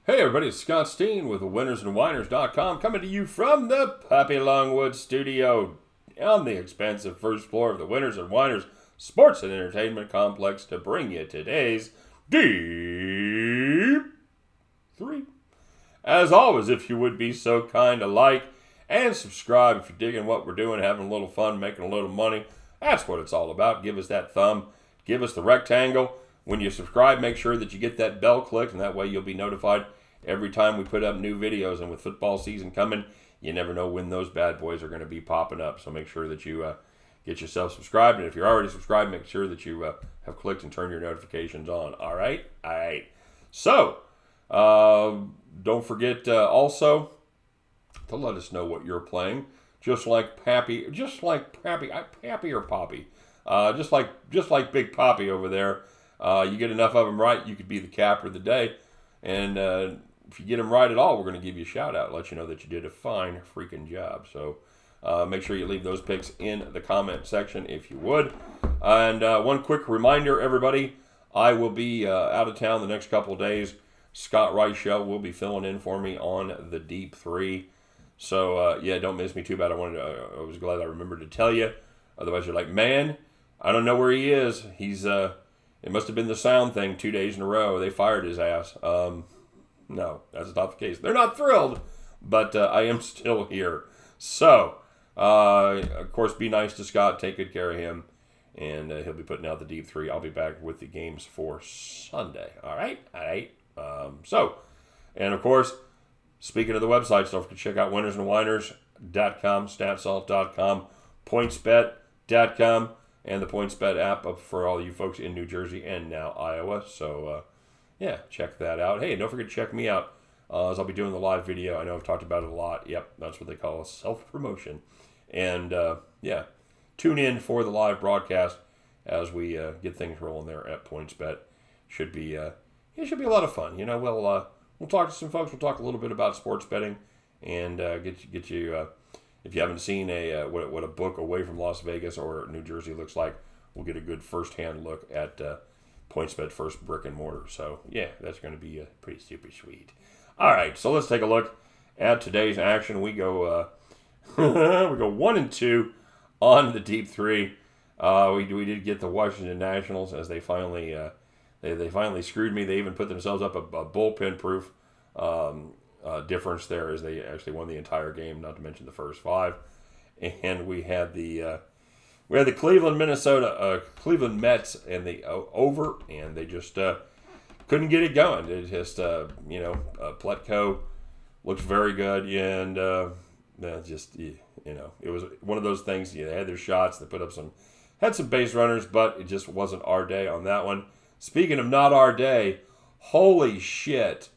Hey everybody, it's Scott Steen with winnersandwhiners.com coming to you from the Puppy Longwood studio on the expansive first floor of the Winners and Whiners Sports and Entertainment Complex to bring you today's Deep-3. As always, if you would be so kind to like and subscribe if you're digging what we're doing, having a little fun, making a little money. That's what it's all about. Give us that thumb. Give us the rectangle. When you subscribe, make sure that you get that bell clicked, and that way you'll be notified every time we put up new videos. And with football season coming, you never know when those bad boys are going to be popping up. So make sure that you get yourself subscribed. And if you're already subscribed, make sure that you have clicked and turned your notifications on. All right? All right. So, don't forget also to let us know what you're playing. Just like Pappy or Poppy. Just like Big Poppy over there. You get enough of them right, you could be the capper of the day. And if you get them right at all, we're going to give you a shout out, let you know that you did a fine freaking job. So make sure you leave those picks in the comment section if you would. And one quick reminder, everybody, I will be out of town the next couple of days. Scott Reichel will be filling in for me on the Deep-3. So yeah, don't miss me too bad. I was glad I remembered to tell you. Otherwise, you're like, man, I don't know where he is. He's it must have been the sound thing 2 days in a row. They fired his ass. No, that's not the case. They're not thrilled, but I am still here. So, of course, be nice to Scott. Take good care of him. And he'll be putting out the Deep-3. I'll be back with the games for Sunday. All right? All right. And of course, speaking of the websites, don't forget to check out winnersandwhiners.com, statsalt.com, pointsbet.com, and the PointsBet app for all you folks in New Jersey and now Iowa. So, yeah, check that out. Hey, don't forget to check me out as I'll be doing the live video. I know I've talked about it a lot. Yep, that's what they call a self-promotion. And, yeah, tune in for the live broadcast as we get things rolling there at PointsBet. Should be a lot of fun. You know, we'll talk to some folks. We'll talk a little bit about sports betting and get you if you haven't seen what a book away from Las Vegas or New Jersey looks like, we'll get a good first-hand look at PointsBet first brick and mortar. So, yeah, that's going to be pretty super sweet. All right, so let's take a look at today's action. We go we go 1-2 on the Deep-3. We did get the Washington Nationals as they finally they finally screwed me. They even put themselves up a bullpen-proof difference there as they actually won the entire game, not to mention the first five. And we had the Cleveland Mets and the over, and they just couldn't get it going. It just Pletko looked very good, and it was one of those things. They had their shots, they had some base runners, but it just wasn't our day on that one. Speaking of not our day, holy shit.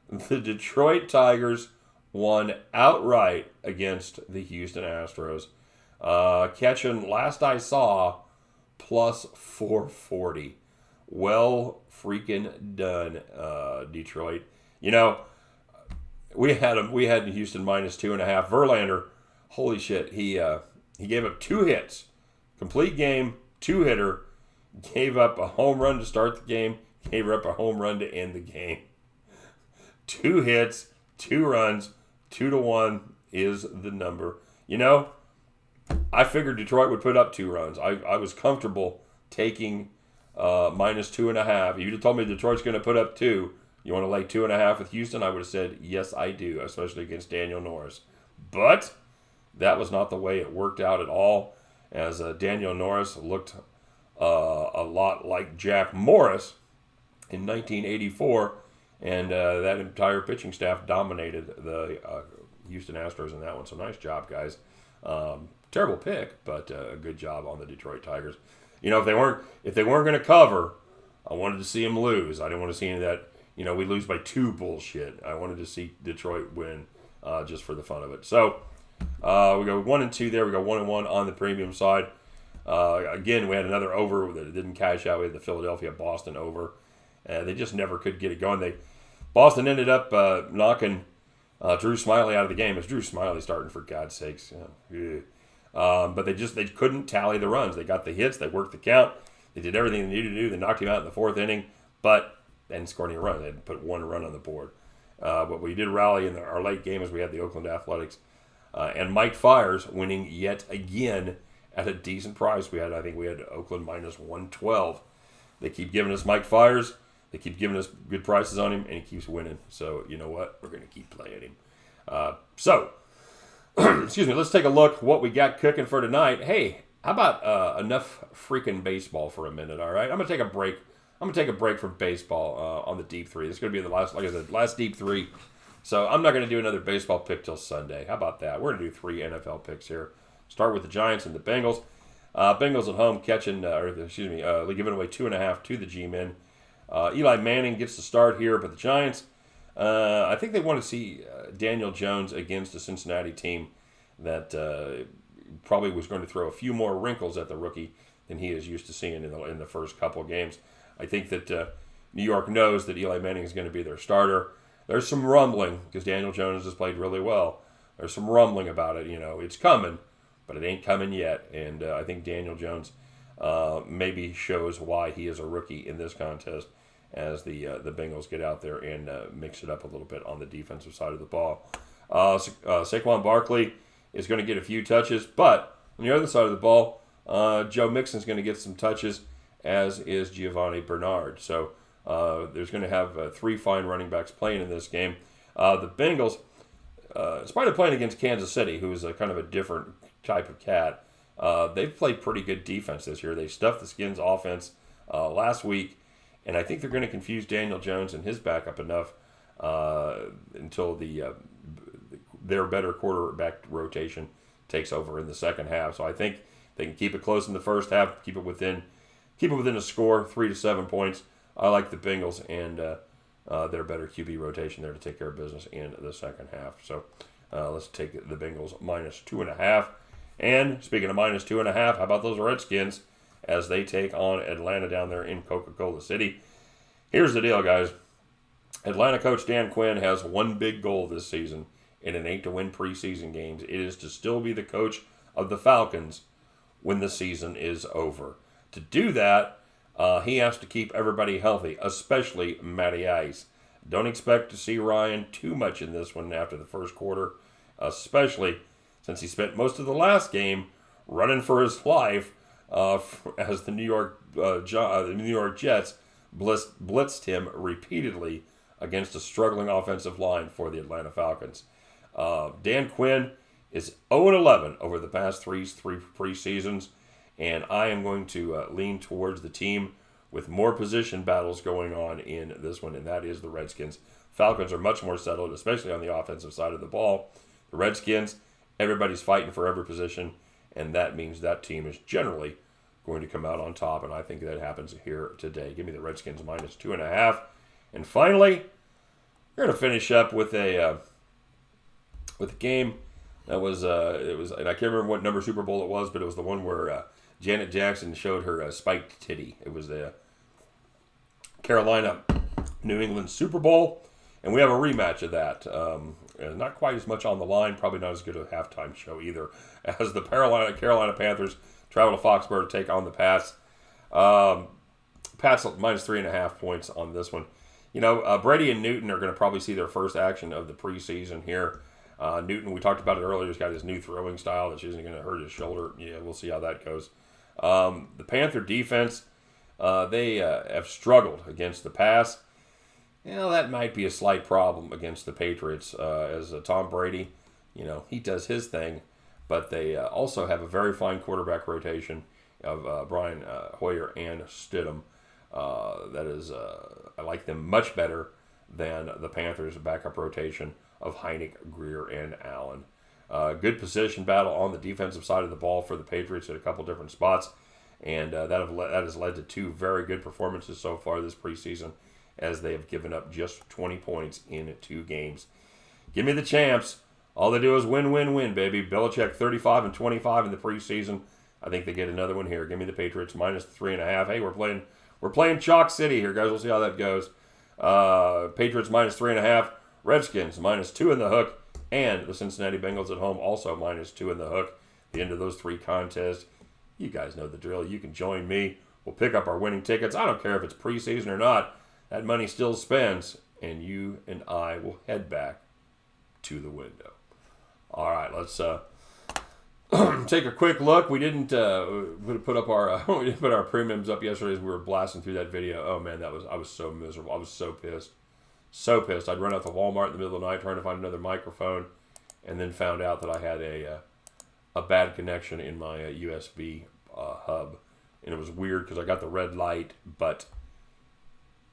The Detroit Tigers won outright against the Houston Astros. Catching, last I saw, plus 440. Well freaking done, Detroit. You know, we had Houston minus 2.5. Verlander, holy shit, he gave up 2 hits. Complete game, 2-hitter. Gave up a home run to start the game. Gave up a home run to end the game. 2 hits, 2 runs, 2-1 is the number. You know, I figured Detroit would put up 2 runs. I was comfortable taking minus 2.5. If you'd have told me Detroit's going to put up 2, you want to lay 2.5 with Houston, I would have said, yes, I do, especially against Daniel Norris. But that was not the way it worked out at all, as Daniel Norris looked a lot like Jack Morris in 1984. And that entire pitching staff dominated the Houston Astros in that one. So nice job, guys. Terrible pick, but a good job on the Detroit Tigers. You know, if they weren't going to cover, I wanted to see them lose. I didn't want to see any of that. You know, we lose by 2 bullshit. I wanted to see Detroit win just for the fun of it. So we go 1-2 there. We go 1-1 on the premium side. Again, we had another over that didn't cash out. We had the Philadelphia-Boston over. They just never could get it going. Boston ended up knocking Drew Smyly out of the game. It's Drew Smyly starting, for God's sakes. But they couldn't tally the runs. They got the hits. They worked the count. They did everything they needed to do. They knocked him out in the 4th inning, but they didn't score any run. They had put 1 run on the board. But we did rally in our late game as we had the Oakland Athletics. And Mike Fires winning yet again at a decent price. I think we had Oakland minus 112. They keep giving us Mike Fires. They keep giving us good prices on him, and he keeps winning. So, you know what? We're going to keep playing him. Excuse me, let's take a look what we got cooking for tonight. Hey, how about enough freaking baseball for a minute, all right? I'm going to take a break. I'm going to take a break from baseball on the Deep-3. This is going to be the last, like I said, last Deep-3. So I'm not going to do another baseball pick till Sunday. How about that? We're going to do 3 NFL picks here. Start with the Giants and the Bengals. Bengals at home giving away 2.5 to the G-men. Eli Manning gets the start here, but the Giants, I think they want to see Daniel Jones against a Cincinnati team that probably was going to throw a few more wrinkles at the rookie than he is used to seeing in the first couple of games. I think that New York knows that Eli Manning is going to be their starter. There's some rumbling, because Daniel Jones has played really well. There's some rumbling about it. It's coming, but it ain't coming yet. And I think Daniel Jones maybe shows why he is a rookie in this contest as the Bengals get out there and mix it up a little bit on the defensive side of the ball. Saquon Barkley is going to get a few touches, but on the other side of the ball, Joe Mixon's going to get some touches, as is Giovanni Bernard. So there's going to have 3 fine running backs playing in this game. The Bengals, in spite of playing against Kansas City, who is a kind of a different type of cat, they've played pretty good defense this year. They stuffed the Skins offense last week, and I think they're going to confuse Daniel Jones and his backup enough until their better quarterback rotation takes over in the second half. So I think they can keep it close in the first half, keep it within a score, 3 to 7 points. I like the Bengals and their better QB rotation there to take care of business in the second half. So let's take the Bengals minus 2.5. And speaking of minus 2.5, how about those Redskins as they take on Atlanta down there in Coca-Cola City? Here's the deal, guys. Atlanta coach Dan Quinn has one big goal this season, and it ain't to win preseason games. It is to still be the coach of the Falcons when the season is over. To do that, he has to keep everybody healthy, especially Matty Ice. Don't expect to see Ryan too much in this one after the first quarter, especially since he spent most of the last game running for his life as the New York Jets blitzed him repeatedly against a struggling offensive line for the Atlanta Falcons. Dan Quinn is 0-11 over the past three preseasons, and I am going to lean towards the team with more position battles going on in this one, and that is the Redskins. Falcons are much more settled, especially on the offensive side of the ball. The Redskins, everybody's fighting for every position, and that means that team is generally going to come out on top, and I think that happens here today. Give me the Redskins minus 2.5. And finally, we're going to finish up with a game that was and I can't remember what number Super Bowl it was, but it was the one where Janet Jackson showed her spiked titty. It was the Carolina New England Super Bowl, and we have a rematch of that. Not quite as much on the line, probably not as good a halftime show either, as the Carolina Panthers travel to Foxborough to take on the Pats. Pats minus 3.5 points on this one. Brady and Newton are going to probably see their first action of the preseason here. Newton, we talked about it earlier, he's got his new throwing style that isn't going to hurt his shoulder. Yeah, we'll see how that goes. The Panther defense, they have struggled against the pass. That might be a slight problem against the Patriots as Tom Brady, he does his thing, but they also have a very fine quarterback rotation of Brian Hoyer and Stidham. That is, I like them much better than the Panthers' backup rotation of Heinicke, Greer, and Allen. Good position battle on the defensive side of the ball for the Patriots at a couple different spots, and that has led to 2 very good performances so far this preseason, as they have given up just 20 points in 2 games. Give me the champs. All they do is win, win, win, baby. Belichick 35-25 in the preseason. I think they get another one here. Give me the Patriots minus 3.5. Hey, we're playing Chalk City here, guys. We'll see how that goes. Patriots minus 3.5. Redskins minus 2 in the hook. And the Cincinnati Bengals at home also minus 2 in the hook. The end of those 3 contests. You guys know the drill. You can join me. We'll pick up our winning tickets. I don't care if it's preseason or not. That money still spends. and you and I will head back to the window. All right, let's take a quick look. We didn't put up our we didn't put our premiums up yesterday as we were blasting through that video. Oh man, I was so miserable. I was so pissed. So pissed. I'd run out to Walmart in the middle of the night trying to find another microphone, and then found out that I had a bad connection in my USB hub, and it was weird because I got the red light, but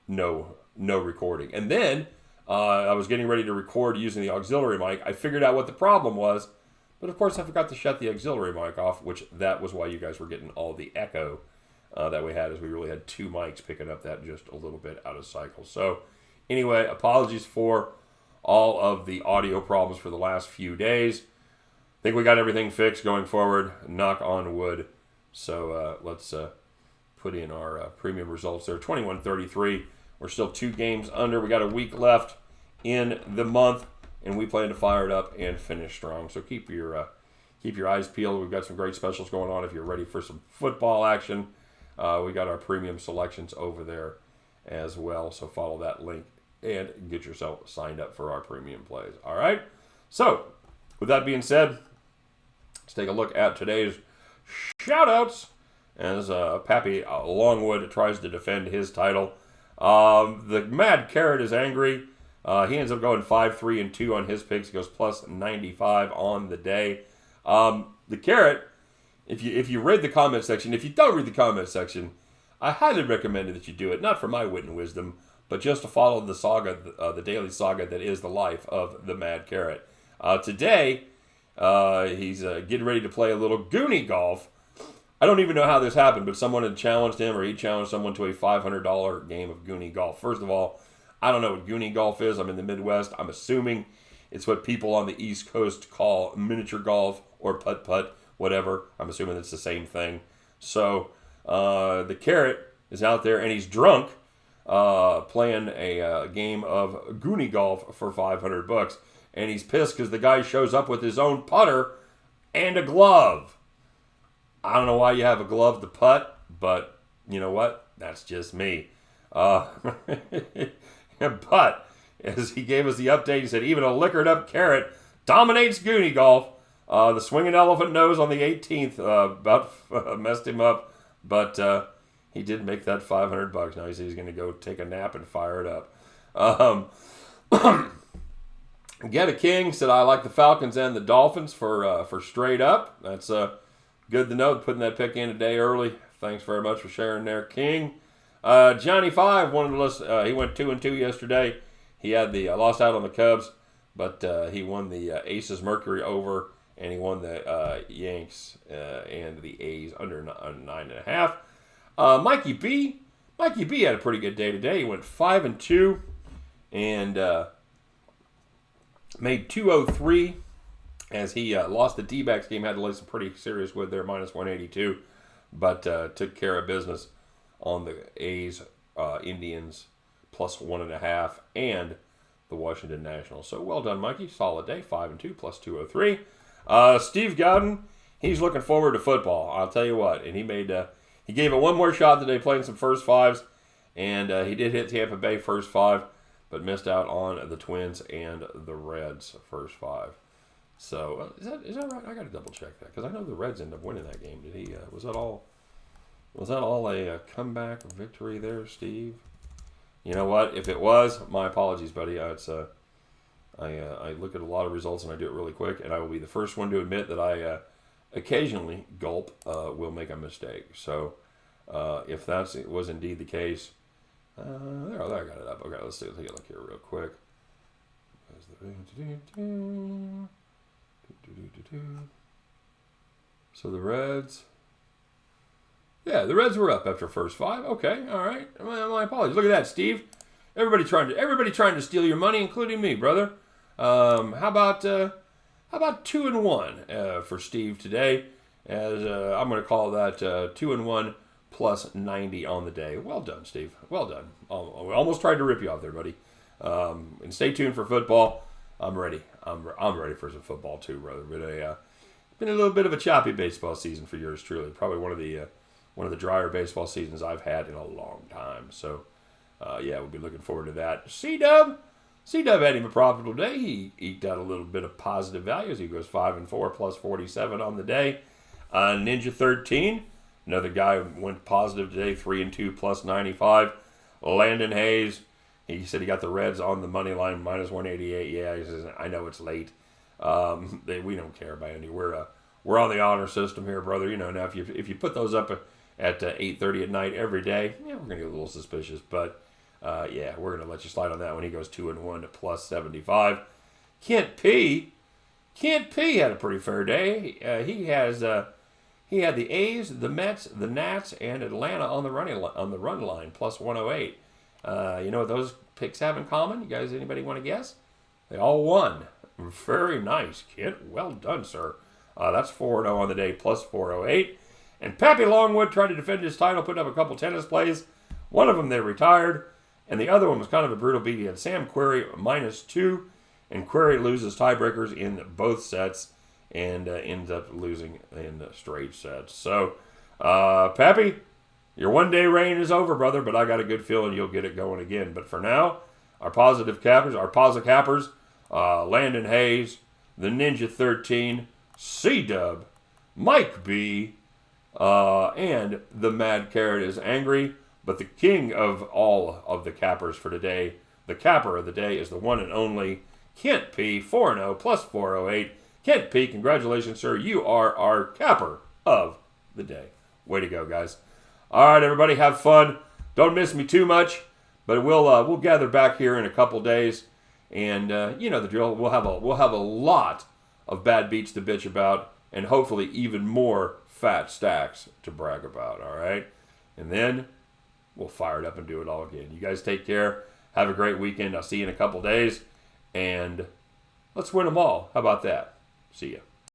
no recording. And then I was getting ready to record using the auxiliary mic. I figured out what the problem was, but of course I forgot to shut the auxiliary mic off, which that was why you guys were getting all the echo that we had, as we really had two mics picking up that just a little bit out of cycle. So anyway, apologies for all of the audio problems for the last few days. I think we got everything fixed going forward. Knock on wood. So let's put in our premium results there. 21-33. We're still 2 games under. We got a week left in the month, and we plan to fire it up and finish strong. So keep your eyes peeled. We've got some great specials going on if you're ready for some football action. We got our premium selections over there as well. So follow that link and get yourself signed up for our premium plays. All right? So with that being said, let's take a look at today's shout-outs as Pappy Longwood tries to defend his title. The Mad Carrot is angry. He ends up going 5-3-2 on his picks. He goes plus 95 on the day. The Carrot, if you read the comment section, if you don't read the comment section, I highly recommend that you do it. Not for my wit and wisdom, but just to follow the saga, the daily saga that is the life of the Mad Carrot. Today, he's getting ready to play a little Goonie golf. I don't even know how this happened, but someone had challenged him, or he challenged someone to a $500 game of Goonie golf. First of all, I don't know what Goonie golf is. I'm in the Midwest. I'm assuming it's what people on the East Coast call miniature golf or putt-putt, whatever. I'm assuming it's the same thing. So the Carrot is out there, and he's drunk, playing a game of Goonie golf for $500. And he's pissed because the guy shows up with his own putter and a glove. I don't know why you have a glove to putt, but you know what? That's just me. But as he gave us the update, he said, even a liquored up Carrot dominates Goonie golf. The swinging elephant nose on the 18th about messed him up, but he did make that $500. Now he said he's going to go take a nap and fire it up. Get a King said, I like the Falcons and the Dolphins for straight up. That's good to know, putting that pick in a day early. Thanks very much for sharing there, King. Johnny 5 wanted to listen. He went 2-2 yesterday. He had the lost out on the Cubs, but he won the Aces Mercury over, and he won the Yanks and the A's under 9.5. Mikey B had a pretty good day today. He went 5-2 and made 203 as he lost the D-backs game. Had to lay some pretty serious wood there, minus 182, but took care of business on the A's, Indians, plus 1.5, and the Washington Nationals. So well done, Mikey. Solid day. 5-2, plus 203. Steve Gowden, he's looking forward to football. I'll tell you what. And he made he gave it one more shot today, playing some first fives, and he did hit Tampa Bay first five, but missed out on the Twins and the Reds first five. So is that right? I got to double check that because I know the Reds ended up winning that game. Did he? Was that all a comeback victory there, Steve? You know what? If it was, my apologies, buddy. I look at a lot of results and I do it really quick, and I will be the first one to admit that I occasionally will make a mistake. So if that was indeed the case, there I got it up. Okay, let's take a look here real quick. So the Reds. Yeah, the Reds were up after first five. Okay, all right. My apologies. Look at that, Steve. Everybody trying to steal your money, including me, brother. How about 2-1 for Steve today? As I'm going to call that 2-1 plus 90 on the day. Well done, Steve. Well done. Almost tried to rip you off there, buddy. And stay tuned for football. I'm ready. I'm ready for some football too, brother. But been a little bit of a choppy baseball season for yours truly. Probably one of the drier baseball seasons I've had in a long time. So Yeah, we'll be looking forward to that. C-Dub had him a profitable day. He eked out a little bit of positive values. He goes 5-4 plus 47 on the day. Ninja 13, another guy went positive today, 3-2 plus 95. Landon Hayes, he said he got the Reds on the money line minus 188. Yeah, he says, I know it's late. We don't care about any. We're on the honor system here, brother. You know, now if you put those up at 8:30 at night every day, yeah, we're gonna get a little suspicious. But yeah, we're gonna let you slide on that one. He goes 2-1 to plus 75. Kent P had a pretty fair day. He had the A's, the Mets, the Nats, and Atlanta on the run line plus 108. You know what those picks have in common? You guys, anybody want to guess? They all won. Very nice, Kent. Well done, sir. That's 4-0 on the day, plus 408. And Pappy Longwood tried to defend his title, put up a couple tennis plays. One of them they retired, and the other one was kind of a brutal beat. He had Sam Querrey -2, and Querrey loses tiebreakers in both sets and ends up losing in straight sets. So, Pappy, your one-day reign is over, brother, but I got a good feeling you'll get it going again. But for now, our positive cappers, Landon Hayes, the Ninja 13, C-Dub, Mike B, and the Mad Carrot is angry. But the king of all of the cappers for today, the capper of the day, is the one and only Kent P, 4-0 plus 408. Kent P, congratulations, sir. You are our capper of the day. Way to go, guys. All right, everybody, have fun. Don't miss me too much, but we'll gather back here in a couple days. And you know the drill. We'll have a lot of bad beats to bitch about, and hopefully even more fat stacks to brag about. All right, and then we'll fire it up and do it all again. You guys take care. Have a great weekend. I'll see you in a couple days, and let's win them all. How about that? See ya.